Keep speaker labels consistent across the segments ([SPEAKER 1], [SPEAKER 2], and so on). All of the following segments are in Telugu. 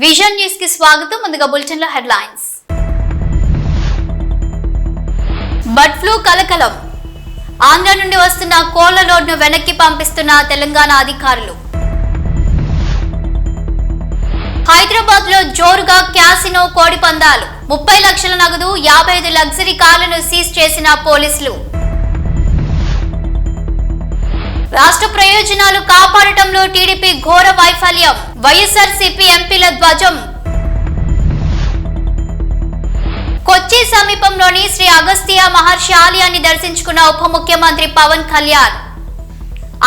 [SPEAKER 1] విజన్ న్యూస్ కి స్వాగతం. ముందుగా బులెటిన్ లో హెడ్లైన్స్. బర్డ్ ఫ్లూ కలకలం. ఆంధ్ర నుండి వస్తున్న కోళ్ల లోడ్ను వెనక్కి పంపిస్తున్న తెలంగాణ అధికారులు. హైదరాబాద్ లో జోరుగా క్యాసినో కోడి పందాలు. 30 లక్షల నగదు, 55 లగ్జరీ కార్లను సీజ్ చేసిన పోలీసులు. రాష్ట్ర ప్రయోజనాలు కాపాడటంలో టీడీపీ ఘోర వైఫల్యం. వైఎస్ఆర్సీపీ ఎంపీల ధ్వజం. కొచ్చి సమీపంలోని శ్రీ అగస్త్య మహర్షి ఆలయాన్ని దర్శించుకున్న ఉప ముఖ్యమంత్రి పవన్ కళ్యాణ్.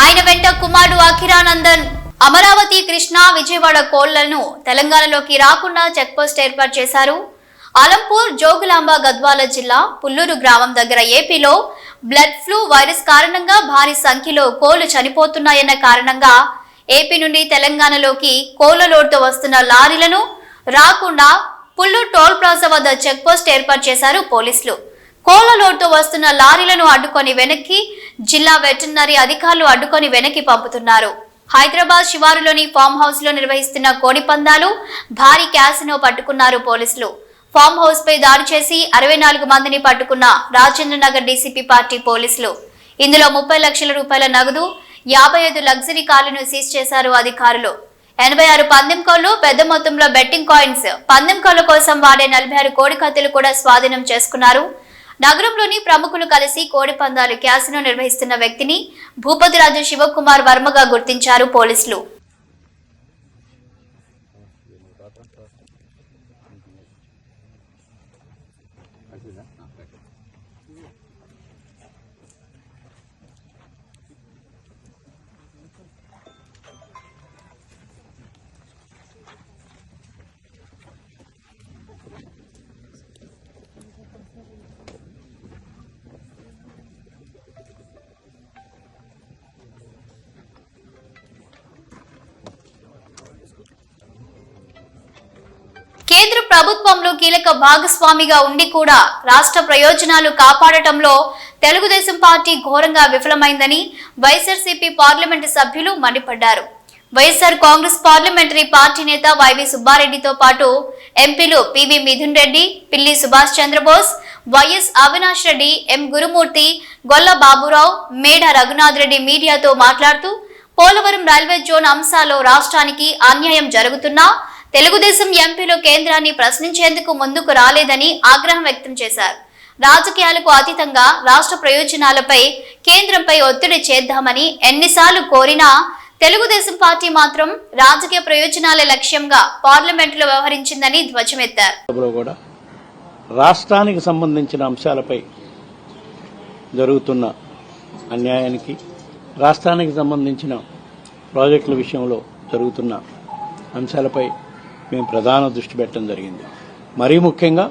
[SPEAKER 1] ఆయన వెంట కుమారుడు అఖిరానందన్. అమరావతి, కృష్ణా, విజయవాడ కోళ్లను తెలంగాణలోకి రాకుండా చెక్పోస్ట్ ఏర్పాటు చేశారు. అలంపూర్, జోగులాంబ, గద్వాల జిల్లా పుల్లూరు గ్రామం దగ్గర ఏపీలో బ్లడ్ ఫ్లూ వైరస్ కారణంగా భారీ సంఖ్యలో కోళ్లు చనిపోతున్నాయన్న కారణంగా ఏపీ నుండి తెలంగాణలోకి కోళ్ల లోడ్తో వస్తున్న లారీలను రాకుండా పుల్లూరు టోల్ ప్లాజా వద్ద చెక్పోస్ట్ ఏర్పాటు చేశారు పోలీసులు. కోళ్ల లోడ్తో వస్తున్న లారీలను అడ్డుకొని వెనక్కి జిల్లా వెటర్నరీ అధికారులు అడ్డుకొని వెనక్కి పంపుతున్నారు. హైదరాబాద్ శివారులోని ఫామ్ హౌస్ లో నిర్వహిస్తున్న కోడి పందాలు, భారీ క్యాసినో పట్టుకున్నారు పోలీసులు. ఫామ్ హౌస్ పై దాడి చేసి 64 మందిని పట్టుకున్న రాజేంద్రనగర్ డీసీపీ పార్టీ పోలీసులు. ఇందులో 30 లక్షల రూపాయల నగదు, 55 లగ్జరీ కార్లను సీజ్ చేశారు అధికారులు. 86 పందెం కోళ్లు, పెద్ద మొత్తంలో బెట్టింగ్ కాయిన్స్, పందెం కోళ్ల కోసం వాడే 46 కోడి కత్తులు కూడా స్వాధీనం చేసుకున్నారు. నగరంలోని ప్రముఖులు కలిసి కోడి పందాలు క్యాసినో నిర్వహిస్తున్న వ్యక్తిని భూపతిరాజు శివకుమార్ వర్మగా గుర్తించారు పోలీసులు. కేంద్ర ప్రభుత్వంలో కీలక భాగస్వామిగా ఉండి కూడా రాష్ట్ర ప్రయోజనాలు కాపాడటంలో తెలుగుదేశం పార్టీ ఘోరంగా విఫలమైందని వైఎస్ఆర్సీపీ పార్లమెంటు సభ్యులు మండిపడ్డారు. వైఎస్ఆర్ కాంగ్రెస్ పార్లమెంటరీ పార్టీ నేత వైవి సుబ్బారెడ్డితో పాటు ఎంపీలు పివి మిథున్ రెడ్డి, పిల్లి సుభాష్ చంద్రబోస్, వైఎస్ అవినాష్ రెడ్డి, ఎం గురుమూర్తి, గొల్ల బాబురావు, మేడ రఘునాథ్ రెడ్డి మీడియాతో మాట్లాడుతూ పోలవరం రైల్వే జోన్ అంశాల్లో రాష్ట్రానికి అన్యాయం జరుగుతున్నా తెలుగుదేశం ఎంపీలు కేంద్రాన్ని ప్రశ్నించేందుకు ముందుకు రాలేదని ఆగ్రహం వ్యక్తం చేశారు. రాజకీయాలకు అతీతంగా రాష్ట్ర ప్రయోజనాలపై కేంద్రంపై ఒత్తిడి చేద్దామని ఎన్నిసార్లు కోరినా తెలుగుదేశం పార్టీ మాత్రం రాజకీయ ప్రయోజనాల లక్ష్యంగా పార్లమెంటులో వ్యవహరించిందని ధ్వజమెత్తారు.
[SPEAKER 2] రాష్ట్రానికి సంబంధించిన అంశాలపై జరుగుతున్న అన్యాయానికి, రాష్ట్రానికి సంబంధించిన ప్రాజెక్టుల విషయంలో జరుగుతున్న అంశాలపై మేము ప్రధాన దృష్టి పెట్టడం జరిగింది. మరీ ముఖ్యంగా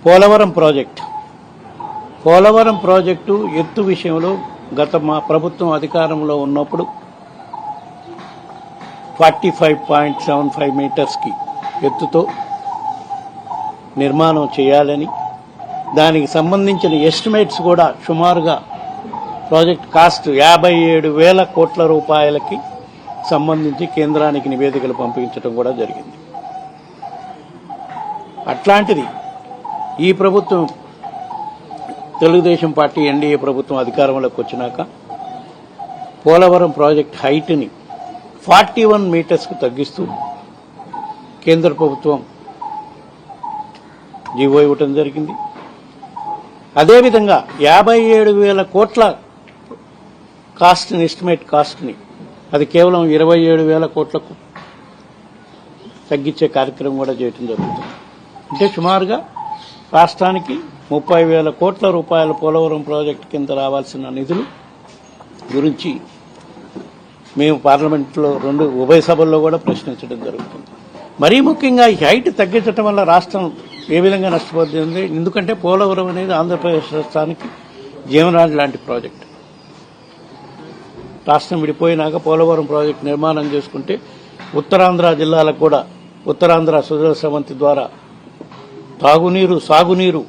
[SPEAKER 2] పోలవరం ప్రాజెక్టు ఎత్తు విషయంలో మా ప్రభుత్వం అధికారంలో ఉన్నప్పుడు 45.75 మీటర్స్కి ఎత్తుతో నిర్మాణం చేయాలని, దానికి సంబంధించిన ఎస్టిమేట్స్ కూడా సుమారుగా ప్రాజెక్ట్ కాస్ట్ 57,000 కోట్ల రూపాయలకి సంబంధించి కేంద్రానికి నివేదికలు పంపించడం కూడా జరిగింది. అట్లాంటిది ఈ ప్రభుత్వం, తెలుగుదేశం పార్టీ ఎన్డీఏ ప్రభుత్వం అధికారంలోకి వచ్చినాక పోలవరం ప్రాజెక్ట్ హైట్ని 41 మీటర్స్కు తగ్గిస్తూ కేంద్ర ప్రభుత్వం జీవో ఇవ్వటం జరిగింది. అదేవిధంగా 57,000 కోట్ల ఎస్టిమేట్ కాస్ట్ని అది కేవలం 27,000 కోట్లకు తగ్గించే కార్యక్రమం కూడా చేయడం జరుగుతుంది. అంటే సుమారుగా రాష్ట్రానికి 30,000 కోట్ల రూపాయల పోలవరం ప్రాజెక్టు కింద రావాల్సిన నిధులు గురించి మేము పార్లమెంట్లో ఉభయ సభల్లో కూడా ప్రశ్నించడం జరుగుతుంది. మరీ ముఖ్యంగా ఈ హైట్ తగ్గించడం వల్ల రాష్ట్రం ఏ విధంగా నష్టపోతుంది? ఎందుకంటే పోలవరం అనేది ఆంధ్రప్రదేశ్ రాష్ట్రానికి జీవనాడి లాంటి ప్రాజెక్టు. రాష్ట్రం విడిపోయినాక పోలవరం ప్రాజెక్టు నిర్మాణం చేసుకుంటే ఉత్తరాంధ్ర జిల్లాలకు కూడా, ఉత్తరాంధ్ర సుజల స్రవంతి ద్వారా తాగునీరు, సాగునీరు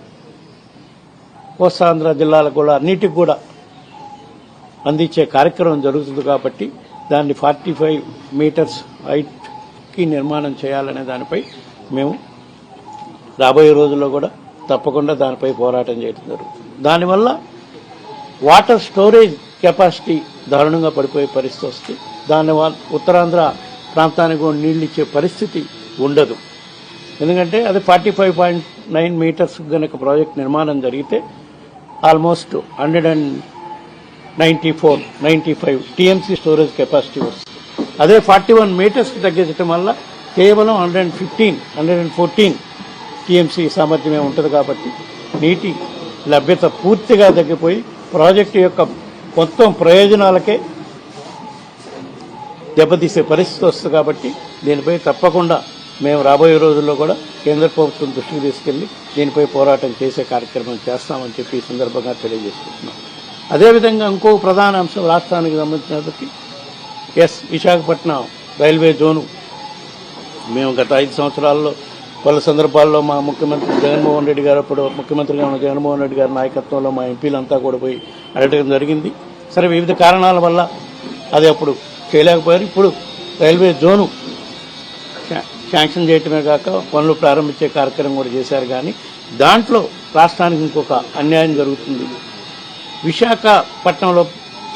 [SPEAKER 2] కోస్తాంధ్ర జిల్లాలకు కూడా అన్నిటికి కూడా అందించే కార్యక్రమం జరుగుతుంది. కాబట్టి దాన్ని 45 మీటర్స్ హైట్ ప్రాజెక్టుకి నిర్మాణం చేయాలనే దానిపై మేము రాబోయే రోజుల్లో కూడా తప్పకుండా దానిపై పోరాటం చేయడం జరుగుతుంది. దానివల్ల వాటర్ స్టోరేజ్ కెపాసిటీ దారుణంగా పడిపోయే పరిస్థితి వస్తుంది. దానివల్ల ఉత్తరాంధ్ర ప్రాంతానికి కూడా నీళ్ళు ఇచ్చే పరిస్థితి ఉండదు. ఎందుకంటే అది 45.9 మీటర్స్ కనుక ప్రాజెక్ట్ నిర్మాణం జరిగితే ఆల్మోస్ట్ 195 టీఎంసీ స్టోరేజ్ కెపాసిటీ వస్తుంది. అదే 41 మీటర్స్కి తగ్గించడం వల్ల కేవలం 114 టీఎంసీ సామర్థ్యమే ఉంటుంది. కాబట్టి నీటి లభ్యత పూర్తిగా తగ్గిపోయి ప్రాజెక్టు యొక్క మొత్తం ప్రయోజనాలకే దెబ్బతీసే పరిస్థితి వస్తుంది. కాబట్టి దీనిపై తప్పకుండా మేము రాబోయే రోజుల్లో కూడా కేంద్ర ప్రభుత్వం దృష్టికి తీసుకెళ్లి దీనిపై పోరాటం చేసే కార్యక్రమం చేస్తామని చెప్పి ఈ సందర్భంగా తెలియజేసుకుంటున్నాం. అదేవిధంగా ఇంకో ప్రధాన అంశం రాష్ట్రానికి సంబంధించినప్పటికీ విశాఖపట్నం రైల్వే జోను మేము గత 5 సంవత్సరాల్లో పలు సందర్భాల్లో మా ముఖ్యమంత్రి జగన్మోహన్ రెడ్డి గారు, అప్పుడు ముఖ్యమంత్రిగా ఉన్న జగన్మోహన్ రెడ్డి గారి నాయకత్వంలో మా ఎంపీలంతా కూడా పోయి అడగడం జరిగింది. సరే, వివిధ కారణాల వల్ల అది అప్పుడు చేయలేకపోయారు. ఇప్పుడు రైల్వే జోను శాంక్షన్ చేయటమే కాక పనులు ప్రారంభించే కార్యక్రమం కూడా చేశారు. కానీ దాంట్లో రాష్ట్రానికి ఇంకొక అన్యాయం జరుగుతుంది. విశాఖపట్నంలో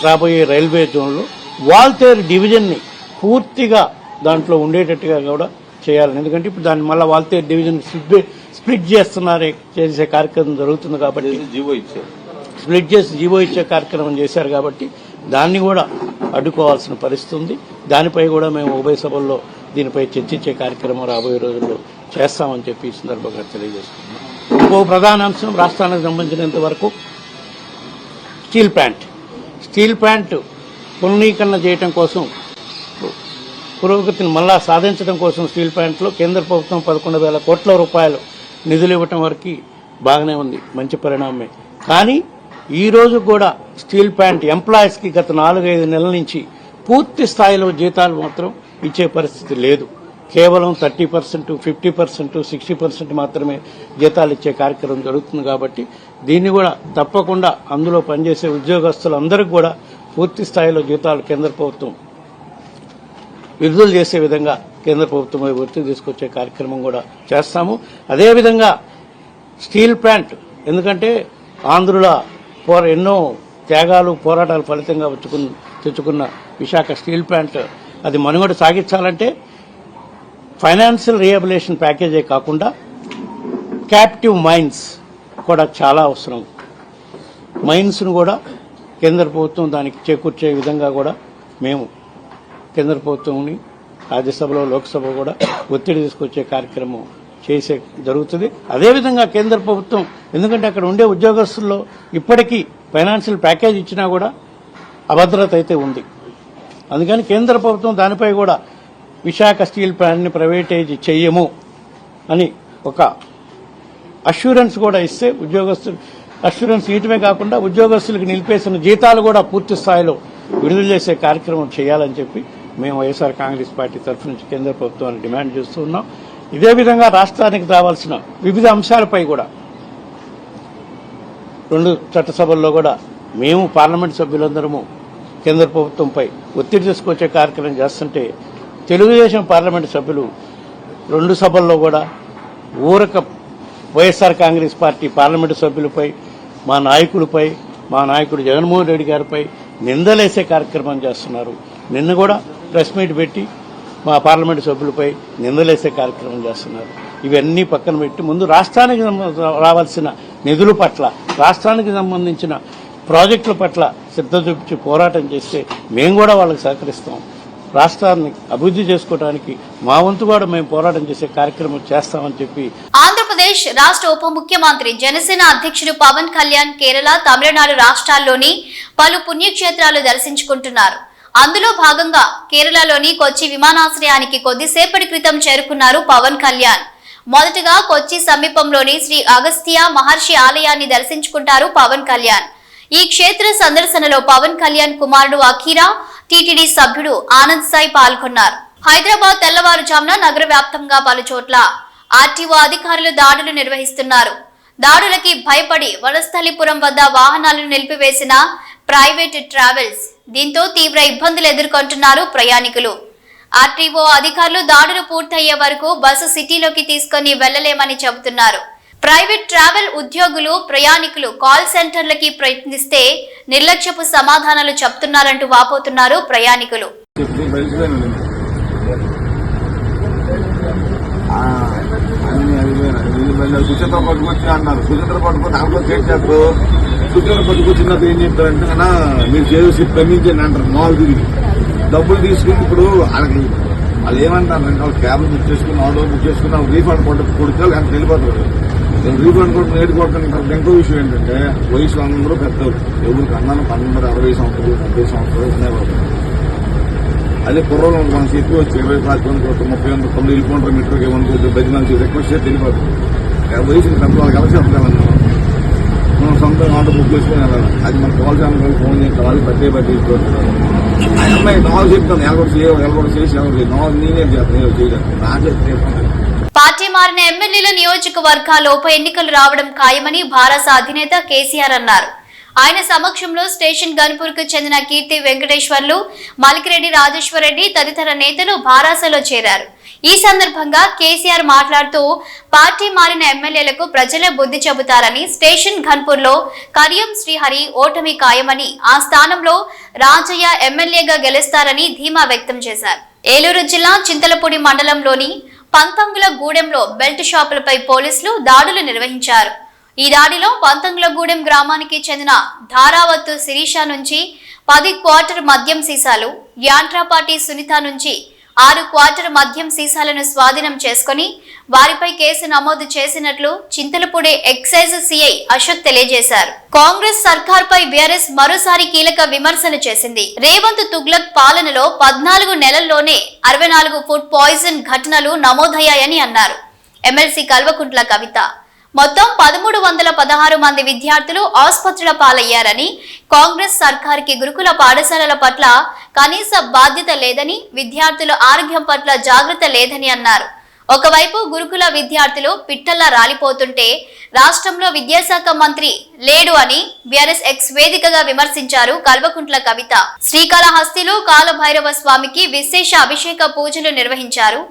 [SPEAKER 2] రాబోయే రైల్వే జోన్లో వాల్తేరు డివిజన్ని పూర్తిగా దాంట్లో ఉండేటట్టుగా కూడా చేయాలని. ఎందుకంటే ఇప్పుడు దాన్ని మళ్ళీ వాల్తేరు డివిజన్ స్ప్లిట్ చేసే కార్యక్రమం జరుగుతుంది. కాబట్టి స్ప్లిట్ చేసి జీవో ఇచ్చే కార్యక్రమం చేశారు. కాబట్టి దాన్ని కూడా అడ్డుకోవాల్సిన పరిస్థితి ఉంది. దానిపై కూడా మేము ఉభయ సభల్లో దీనిపై చర్చించే కార్యక్రమం రాబోయే రోజుల్లో చేస్తామని చెప్పి ఈ సందర్భంగా తెలియజేస్తున్నాం. ఇంకో ప్రధాన అంశం రాష్ట్రానికి సంబంధించినంత వరకు స్టీల్ ప్లాంట్ పునరీకరణ చేయడం కోసం, పురోగతిని మళ్ళా సాధించడం కోసం స్టీల్ ప్లాంట్లో కేంద్ర ప్రభుత్వం 11,000 కోట్ల రూపాయలు నిధులు ఇవ్వటం వరకు బాగానే ఉంది, మంచి పరిణామమే. కానీ ఈ రోజు కూడా స్టీల్ ప్లాంట్ ఎంప్లాయీస్కి గత 4-5 నెలల నుంచి పూర్తి స్థాయిలో జీతాలు మాత్రం ఇచ్చే పరిస్థితి లేదు. కేవలం 30%, 50%, 60% మాత్రమే జీతాలు ఇచ్చే కార్యక్రమం జరుగుతుంది. కాబట్టి దీన్ని కూడా తప్పకుండా అందులో పనిచేసే ఉద్యోగస్తులందరికీ కూడా పూర్తి స్థాయిలో జీతాలు కేంద్ర ప్రభుత్వం విడుదల చేసే విధంగా కేంద్ర ప్రభుత్వం ఒత్తిడి తీసుకొచ్చే కార్యక్రమం కూడా చేస్తాము. అదేవిధంగా స్టీల్ ప్లాంట్, ఎందుకంటే ఆంధ్రుల ఎన్నో త్యాగాలు పోరాటాల ఫలితంగా తెచ్చుకున్న విశాఖ స్టీల్ ప్లాంట్ అది మనుగడ సాగించాలంటే ఫైనాన్షియల్ రీహాబిలిటేషన్ ప్యాకేజే కాకుండా క్యాప్టివ్ మైన్స్ కూడా చాలా అవసరం. మైన్స్ను కూడా కేంద్ర ప్రభుత్వం దానికి చేకూర్చే విధంగా కూడా మేము కేంద్ర ప్రభుత్వంని రాజ్యసభలో లోక్సభ కూడా ఒత్తిడి తీసుకొచ్చే కార్యక్రమం చేసే జరుగుతుంది. అదేవిధంగా కేంద్ర ప్రభుత్వం, ఎందుకంటే అక్కడ ఉండే ఉద్యోగస్తుల్లో ఇప్పటికీ ఫైనాన్షియల్ ప్యాకేజ్ ఇచ్చినా కూడా అభద్రత అయితే ఉంది. అందుకని కేంద్ర ప్రభుత్వం దానిపై కూడా విశాఖ స్టీల్ ప్లాంట్ని ప్రైవేటైజ్ చెయ్యము అని ఒక అష్యూరెన్స్ కూడా ఇస్తే, అష్యూరెన్స్ ఇయటమే కాకుండా ఉద్యోగస్తులకు నిలిపేసిన జీతాలు కూడా పూర్తి స్థాయిలో విడుదల చేసే కార్యక్రమం చేయాలని చెప్పి మేము వైఎస్ఆర్ కాంగ్రెస్ పార్టీ తరఫు నుంచి కేంద్ర ప్రభుత్వాన్ని డిమాండ్ చేస్తూ ఉన్నాం. ఇదే విధంగా రాష్ట్రానికి రావాల్సిన వివిధ అంశాలపై కూడా 2 చట్టసభల్లో కూడా మేము పార్లమెంట్ సభ్యులందరము కేంద్ర ప్రభుత్వంపై ఒత్తిడి తీసుకొచ్చే కార్యక్రమం చేస్తుంటే, తెలుగుదేశం పార్లమెంట్ సభ్యులు 2 సభల్లో కూడా ఊరక వైఎస్ఆర్ కాంగ్రెస్ పార్టీ పార్లమెంటు సభ్యులపై, మా నాయకులపై, మా నాయకుడు జగన్మోహన్ రెడ్డి గారిపై నిందలేసే కార్యక్రమం చేస్తున్నారు. నిన్న కూడా ప్రెస్ మీట్ పెట్టి మా పార్లమెంటు సభ్యులపై నిందలేసే కార్యక్రమం చేస్తున్నారు. ఇవన్నీ పక్కన పెట్టి ముందు రాష్ట్రానికి రావాల్సిన నిధుల పట్ల, రాష్ట్రానికి సంబంధించిన ప్రాజెక్టుల పట్ల శ్రద్ధ చూపించి పోరాటం చేస్తే మేము కూడా వాళ్ళకి సహకరిస్తాం. రాష్ట్రాన్ని అభివృద్ధి చేసుకోవడానికి మా వంతు కూడా మేము పోరాటం చేసే కార్యక్రమం చేస్తామని చెప్పి
[SPEAKER 1] ఆంధ్రప్రదేశ్ రాష్ట్ర ఉప ముఖ్యమంత్రి జనసేన అధ్యక్షుడు పవన్ కళ్యాణ్ కేరళ, తమిళనాడు రాష్ట్రాల్లోని పలు పుణ్యక్షేత్రాలు దర్శించుకుంటున్నారు. అందులో భాగంగా కేరళలోని కొచ్చి విమానాశ్రయానికి కొద్దిసేపటి క్రితం చేరుకున్నారు పవన్ కళ్యాణ్. మొదటగా కొచ్చి సమీపంలోని శ్రీ అగస్త్య మహర్షి ఆలయాన్ని దర్శించుకుంటారు పవన్ కళ్యాణ్. ఈ క్షేత్ర సందర్శనలో పవన్ కళ్యాణ్ కుమారుడు అఖీరా, టీటీడీ సభ్యుడు ఆనంద్ సాయి పాల్గొన్నారు. హైదరాబాద్ తెల్లవారుజామున నగర వ్యాప్తంగా పలు చోట్ల ఆర్టీఓ అధికారులు దాడులు నిర్వహిస్తున్నారు. దాడులకి భయపడి వనస్థలిపురం వద్ద వాహనాలను నిలిపివేసిన ప్రైవేట్ ట్రావెల్స్. దీంతో తీవ్ర ఇబ్బందులు ఎదుర్కొంటున్నారు ప్రయాణికులు. ఆర్టీఓ అధికారులు దాడులు పూర్తయ్యే వరకు బస్సు సిటీలోకి తీసుకొని వెళ్లలేమని చెబుతున్నారు. ప్రైవేట్ ట్రావెల్ ఉద్యోగులు ప్రయాణికులు కాల్ సెంటర్లకి ప్రయత్నిస్తే నిర్లక్ష్యపు సమాధానాలు చెప్తున్నారంటూ వాపోతున్నారు ప్రయాణికులు.
[SPEAKER 3] సుచిత్ర పట్టుకొచ్చి అన్నారు. సుచిత్ర పట్టుకొని దాంట్లో చేర్చారు. సుచిత్ర పట్టుకొచ్చినప్పుడు ఏం చెప్తారంటే కన్నా మీరు చేసి పెండించండి అంటారు. మాల్ తిరిగి డబ్బులు తీసుకుని ఇప్పుడు వాళ్ళకి వాళ్ళు ఏమంటారంటే వాళ్ళు క్యాబ్ బుక్ చేసుకుని ఆటో బుక్ చేసుకుని వాళ్ళు రీఫండ్ కొడుకు ఎంత వెళ్ళిపోతారు. రీఫండ్ కొట్టు నేర్చుకోవడానికి ఇంకో విషయం ఏంటంటే వయసులో అందరూ పెద్దలు ఎవరికి అన్నాను 60 సంవత్సరాలు 70 సంవత్సరాలు ఉన్నాయి. అదే కుర్రోలు మనకి ఎక్కువ వచ్చి 20 30 తొమ్మిది వెళ్ళిపోంటారు. మీటర్కి ఏమనుకోవచ్చు 10 మంది రిక్వెస్ట్ చేసి వెళ్ళిపోతారు. వయసుకి పెద్ద వాళ్ళకి ఎలా చెప్పగలను మనం సొంతంగా ఆటో బుక్ చేసుకుని వెళ్ళాలి. అది మనకు కావాల్సిన ఫోన్ చేస్తే వాళ్ళు బట్టే ఆ అమ్మాయి నాలుగు చెప్తాను ఎలగొడ చేసి నేనే చేయలేదు నాకే చెప్తాను.
[SPEAKER 1] పార్టీ మారిన ఎమ్మెల్యేల నియోజకవర్గాల ఉప ఎన్నికలు రావడం ఖాయమని భారత అధినేత కేసీఆర్ అన్నారు. ఆయన సమక్షంలో స్టేషన్ గన్పూర్ కు చెందిన కీర్తి వెంకటేశ్వర్లు, మలికిరెడ్డి రాజేశ్వరరెడ్డి తదితర నేతలు భారాసలో చేరారు. ఈ సందర్భంగా కేసీఆర్ మాట్లాడుతూ పార్టీ మారిన ఎమ్మెల్యేలకు ప్రజలే బుద్ధి చెబుతారని, స్టేషన్ గన్పూర్ లో కడియం శ్రీహరి ఓటమి ఖాయమని, ఆ స్థానంలో రాజయ్య ఎమ్మెల్యేగా గెలుస్తారని ధీమా వ్యక్తం చేశారు. ఏలూరు జిల్లా చింతలపూడి మండలంలోని పంతంగులగూడెంలో బెల్ట్ షాపులపై పోలీసులు దాడులు నిర్వహించారు. ఈ దాడిలో పంతంగులగూడెం గ్రామానికి చెందిన ధారావత్తు శిరీష నుంచి 10 క్వార్టర్ మద్యం సీసాలు, యాంట్రాపాటి సునీత నుంచి 6 క్వార్టర్ మద్యం సీసాలను స్వాధీనం చేసుకుని వారిపై కేసు నమోదు చేసినట్లు చింతలపూడి ఎక్సైజ్ సిఐ అశోక్ తెలియజేశారు. కాంగ్రెస్ సర్కార్పై బీఆర్ఎస్ మరోసారి కీలక విమర్శలు చేసింది. రేవంత్ తుగ్లక్ పాలనలో 14 నెలల్లోనే 64 ఫుడ్ పాయిజన్ ఘటనలు నమోదయ్యాయని అన్నారు. ఎమ్మెల్సీ కల్వకుంట్ల కవిత మొత్తం 1316 మంది విద్యార్థులు ఆసుపత్రుల పాలయ్యారని, కాంగ్రెస్ సర్కార్కి గురుకుల పాఠశాలల పట్ల కనీస బాధ్యత లేదని, విద్యార్థుల ఆరోగ్యం పట్ల జాగ్రత్త లేదని అన్నారు. ఒకవైపు గురుకుల విద్యార్థులు పిట్టల్లా రాలిపోతుంటే రాష్ట్రంలో విద్యాశాఖ మంత్రి లేడు అని బీఆర్ఎస్ ఎక్స్ వేదికగా విమర్శించారు కల్వకుంట్ల కవిత. శ్రీకాళహస్తిలో కాలభైరవ స్వామికి విశేష అభిషేక పూజలు నిర్వహించారు.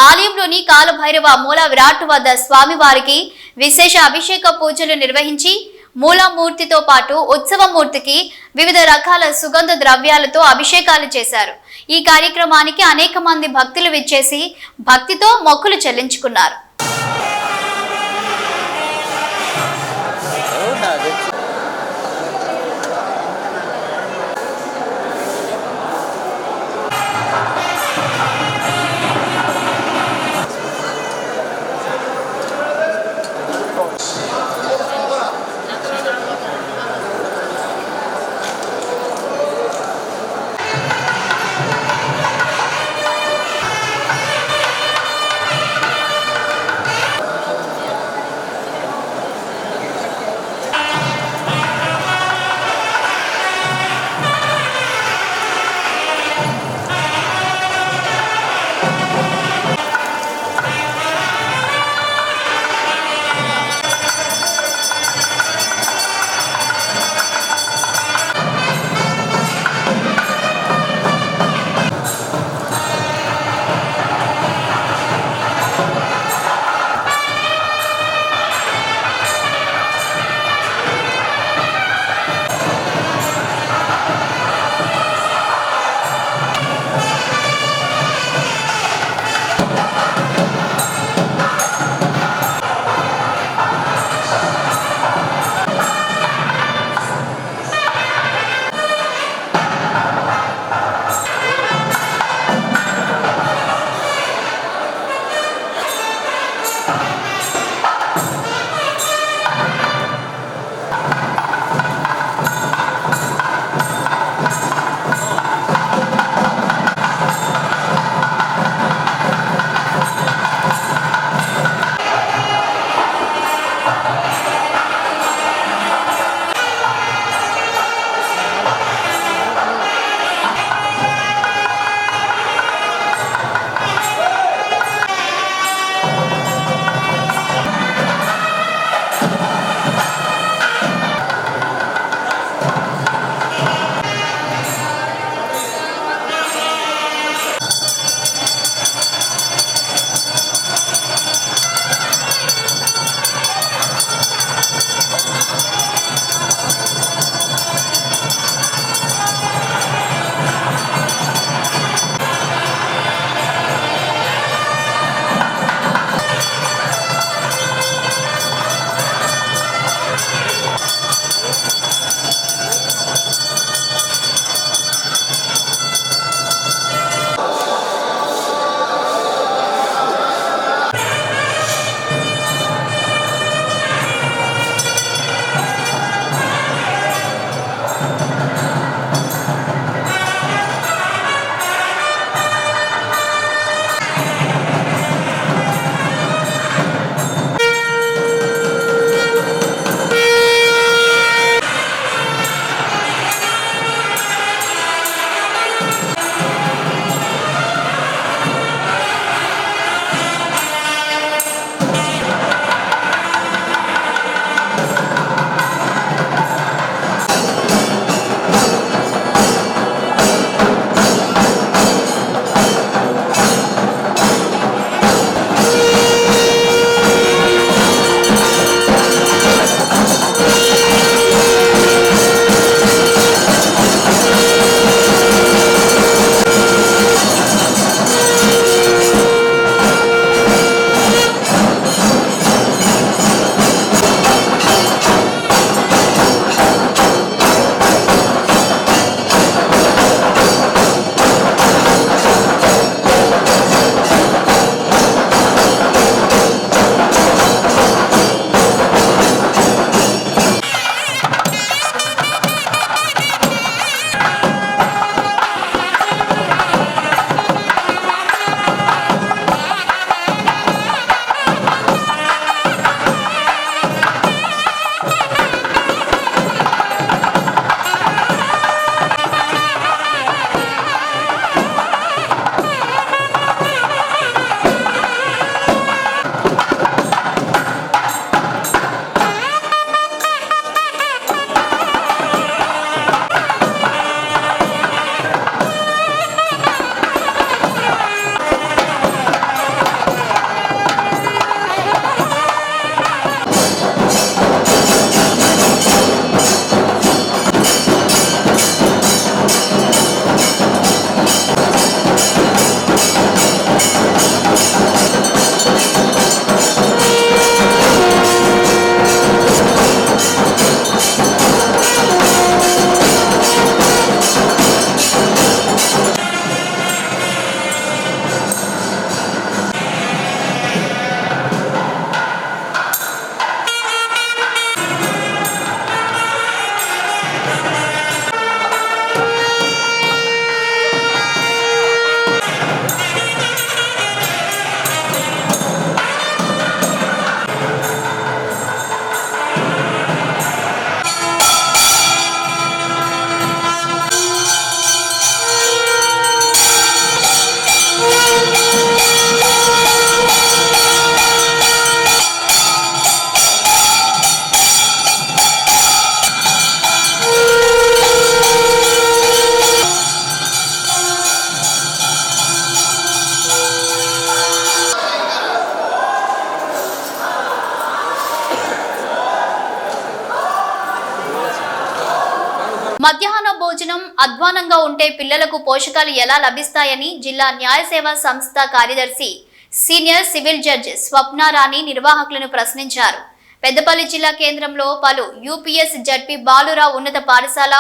[SPEAKER 1] ఆలయంలోని కాలభైరవ మూల విరాట్ వద్ద స్వామివారికి విశేష అభిషేక పూజలు నిర్వహించి మూలమూర్తితో పాటు ఉత్సవమూర్తికి వివిధ రకాల సుగంధ ద్రవ్యాలతో అభిషేకాలు చేశారు. ఈ కార్యక్రమానికి అనేక మంది భక్తులు విచ్చేసి భక్తితో మొక్కులు చెల్లించుకున్నారు. మధ్యాహ్న భోజనం అధ్వానంగా ఉంటే పిల్లలకు పోషకాలు ఎలా లభిస్తాయని జిల్లా న్యాయ సేవా సంస్థ కార్యదర్శి సీనియర్ సివిల్ జడ్జి స్వప్నారాణి నిర్వాహకులను ప్రశ్నించారు. పెద్దపల్లి జిల్లా కేంద్రంలో పలు యూపీఎస్ జడ్పీ బాలురావు ఉన్నత పాఠశాల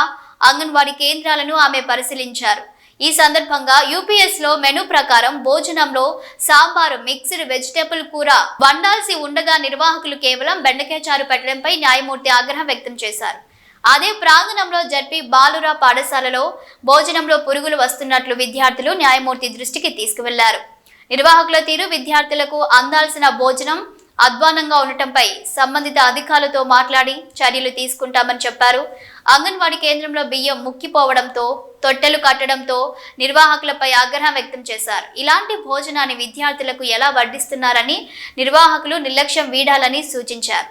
[SPEAKER 1] అంగన్వాడీ కేంద్రాలను ఆమె పరిశీలించారు. ఈ సందర్భంగా యూపీఎస్ లో మెనూ ప్రకారం భోజనంలో సాంబారు, మిక్స్డ్ వెజిటేబుల్ కూర వండాల్సి ఉండగా నిర్వాహకులు కేవలం బెండకాయ చారు పెట్టడంపై న్యాయమూర్తి ఆగ్రహం వ్యక్తం చేశారు. అదే ప్రాంగణంలో జడ్పీ బాలురా పాఠశాలలో భోజనంలో పురుగులు వస్తున్నట్లు విద్యార్థులు న్యాయమూర్తి దృష్టికి తీసుకువెళ్లారు. నిర్వాహకుల తీరు, విద్యార్థులకు అందాల్సిన భోజనం అధ్వానంగా ఉండటంపై సంబంధిత అధికారులతో మాట్లాడి చర్యలు తీసుకుంటామని చెప్పారు. అంగన్వాడీ కేంద్రంలో బియ్యం ముక్కిపోవడంతో, తొట్టెలు కట్టడంతో నిర్వాహకులపై ఆగ్రహం వ్యక్తం చేశారు. ఇలాంటి భోజనాన్ని విద్యార్థులకు ఎలా వడ్డిస్తున్నారని నిర్వాహకులు నిర్లక్ష్యం వీడాలని సూచించారు.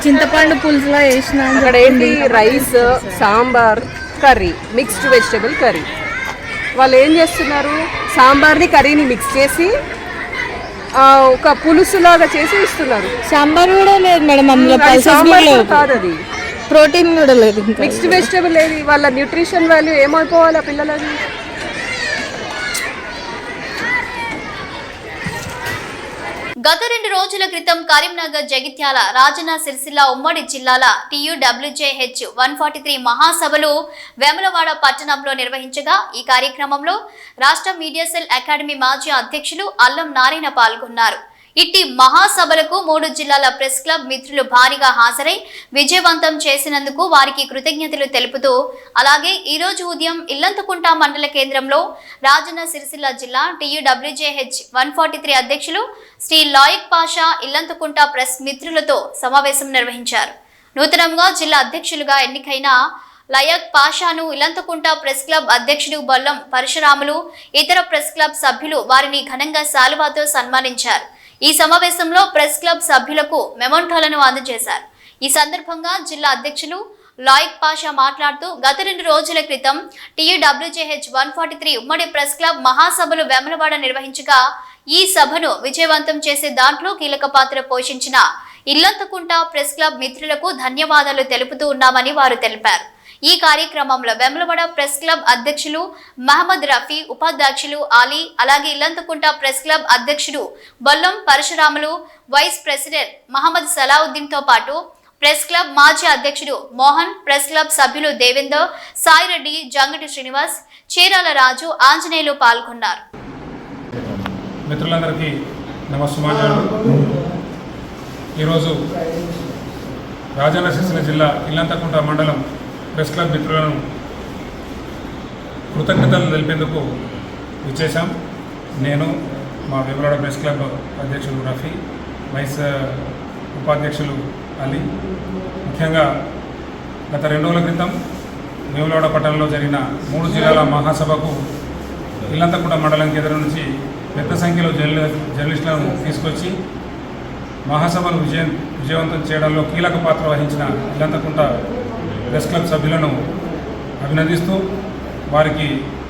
[SPEAKER 4] చింతపండు పులుసులో వేసిన
[SPEAKER 5] అక్కడ ఏంటి, rice, sambar, curry, mixed vegetable curry. వాళ్ళు ఏం చేస్తున్నారు, సాంబార్ని కర్రీని మిక్స్ చేసి ఒక పులుసులాగా చేసి ఇస్తున్నారు.
[SPEAKER 4] సాంబార్ కూడా లేదు మేడం, అందులో
[SPEAKER 5] కాదు, అది
[SPEAKER 4] ప్రోటీన్ కూడా లేదు.
[SPEAKER 5] మిక్స్డ్ వెజిటబుల్ ఏది, వాళ్ళ న్యూట్రిషన్ వాల్యూ ఏమైపోవాలి ఆ పిల్లలది.
[SPEAKER 1] గత 2 రోజుల క్రితం కరీంనగర్, జగిత్యాల, రాజన్న సిరిసిల్ల ఉమ్మడి జిల్లాల TUWJH 143 మహాసభలు వేములవాడ పట్టణంలో నిర్వహించగా ఈ కార్యక్రమంలో రాష్ట్ర మీడియా సెల్ అకాడమీ మాజీ అధ్యక్షులు అల్లం నారాయణ పాల్గొన్నారు. ఇట్టి మహాసభలకు 3 జిల్లాల ప్రెస్ క్లబ్ మిత్రులు భారీగా హాజరై విజయవంతం చేసినందుకు వారికి కృతజ్ఞతలు తెలుపుతూ, అలాగే ఈ రోజు ఉదయం ఇల్లంతకుంట మండల కేంద్రంలో రాజన్న సిరిసిల్ల జిల్లా TUWJH 143 అధ్యక్షులు శ్రీ లాయక్ పాషా ఇల్లంతకుంట ప్రెస్ మిత్రులతో సమావేశం నిర్వహించారు. నూతనంగా జిల్లా అధ్యక్షులుగా ఎన్నికైన లయక్ పాషాను ఇల్లంతకుంట ప్రెస్ క్లబ్ అధ్యక్షుడు బొల్లం పరశురాములు, ఇతర ప్రెస్ క్లబ్ సభ్యులు వారిని ఘనంగా శాలువాతో సన్మానించారు. ఈ సమావేశంలో ప్రెస్ క్లబ్ సభ్యులకు మెమోంటోలను అందజేశారు. ఈ సందర్భంగా జిల్లా అధ్యక్షులు లాయక్ పాషా మాట్లాడుతూ, గత 2 రోజుల క్రితం TUWJH 143 ఉమ్మడి ప్రెస్ క్లబ్ మహాసభలు వేములవాడ నిర్వహించగా ఈ సభను విజయవంతం చేసే దాంట్లో కీలక పాత్ర పోషించిన ఇల్లంతకుంట ప్రెస్ క్లబ్ మిత్రులకు ధన్యవాదాలు తెలుపుతూ ఉన్నామని వారు తెలిపారు. ఈ కార్యక్రమంలో వేములవాడ ప్రెస్ క్లబ్ అధ్యక్షులు మహమ్మద్ రఫీ, ఉపాధ్యక్షులు ఆలీ, అలాగే ఇల్లంతకుంట ప్రెస్ క్లబ్ అధ్యక్షుడు బొల్లం పరశురాములు, వైస్ ప్రెసిడెంట్ మహమ్మద్ సలావుద్దీన్ తో పాటు ప్రెస్ క్లబ్ మాజీ అధ్యక్షుడు మోహన్, ప్రెస్ క్లబ్ సభ్యులు దేవేందర్, సాయిరెడ్డి, జంగటి శ్రీనివాస్, చీరాల రాజు, ఆంజనేయులు పాల్గొన్నారు.
[SPEAKER 6] మిత్రులందరికీ నమస్సుమాంజలు. ఈరోజు రాజన్న సిరిసిల్ల జిల్లా ఇల్లంతకుంట మండలం ప్రెస్ క్లబ్ మిత్రులను కృతజ్ఞతలు తెలిపేందుకు విచ్చేశాం. నేను, మా వేములవాడ ప్రెస్ క్లబ్ అధ్యక్షులు రఫీ, వైస్ ఉపాధ్యక్షులు అలీ. ముఖ్యంగా గత 2 రోజుల క్రితం వేములవాడ పట్టణంలో జరిగిన 3 జిల్లాల మహాసభకు ఇల్లంతకుంట మండలం కేంద్రం నుంచి పెద్ద సంఖ్యలో జర్నలిస్టులను తీసుకొచ్చి మహాసభను విజయవంతం చేయడంలో కీలక పాత్ర వహించిన ఇల్లంతకుంట ప్రెస్ క్లబ్ సభ్యులను అభినందిస్తూ వారికి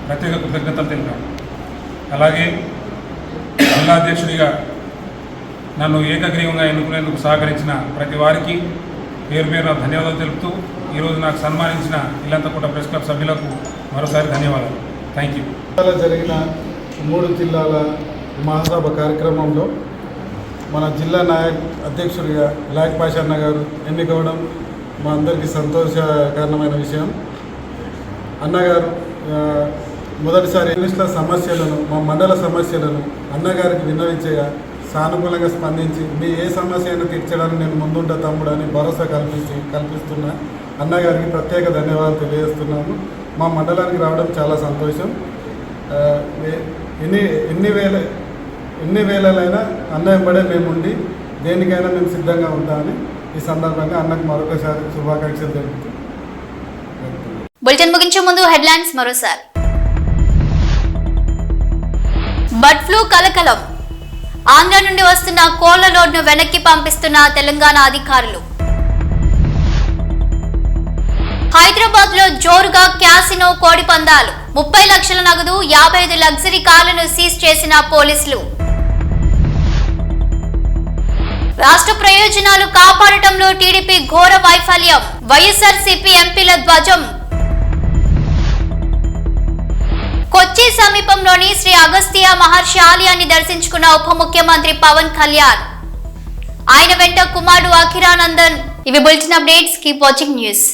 [SPEAKER 6] ప్రత్యేక కృతజ్ఞతలు తెలిపాను. అలాగే జిల్లా అధ్యక్షుడిగా నన్ను ఏకగ్రీవంగా ఎన్నుకునేందుకు సహకరించిన ప్రతి వారికి పేరు పేరున ధన్యవాదాలు తెలుపుతూ ఈరోజు నాకు సన్మానించిన ఇల్లంతకుంట ప్రెస్ క్లబ్ సభ్యులకు మరోసారి ధన్యవాదాలు. Thank you.
[SPEAKER 7] జరిగిన 3 జిల్లాల మహాసభ కార్యక్రమంలో మన జిల్లా అధ్యక్షుడిగా లాయక్ పాషా అన్న గారు ఎన్నికవడం మా అందరికీ సంతోషకరమైన విషయం. అన్నగారు మొదటిసారి జర్నలిస్టుల సమస్యలను, మా మండల సమస్యలను అన్నగారికి విన్నవించగా సానుకూలంగా స్పందించి మీ ఏ సమస్య అయినా తీర్చడానికి నేను ముందుంటా తమ్ముడు అని భరోసా కల్పిస్తున్నా అన్నగారికి ప్రత్యేక ధన్యవాదాలు తెలియజేస్తున్నాము. మా మండలానికి రావడం చాలా సంతోషం. ఎన్ని వేలైనా అన్న వెంబడే మేము ఉండి దేనికైనా మేము సిద్ధంగా ఉంటామని ఈ సందర్భంగా అన్నకు మరొకసారి శుభాకాంక్షలు తెలుపుతూ
[SPEAKER 1] బులెటిన్ ముగించే ముందు హెడ్లైన్స్ మరోసారి. బర్డ్ ఫ్లూ కలకలం. ఆంధ్ర నుండి వస్తున్న కోళ్ల లోడ్ను వెనక్కి పంపిస్తున్న తెలంగాణ అధికారులు. హైదరాబాద్ లో జోరుగా క్యాసినో కోడి పందాలు. 30 లక్షల నగదు, 55 లగ్జరీ కార్లను సీజ్ చేసిన పోలీసులు. రాష్ట్ర ప్రయోజనాలు కాపాడటంలో టీడీపీ ఘోర వైఫల్యం. వైఎస్ఆర్సీపీ ఎంపీల ధ్వజం. కొచ్చి సమీపంలోని శ్రీ అగస్త్య మహర్షి ఆలయాన్ని దర్శించుకున్న ఉప ముఖ్యమంత్రి పవన్ కళ్యాణ్. ఆయన వెంట కుమారుడు అఖిరానందన్. ఇవి bulletin updates. Keep watching news.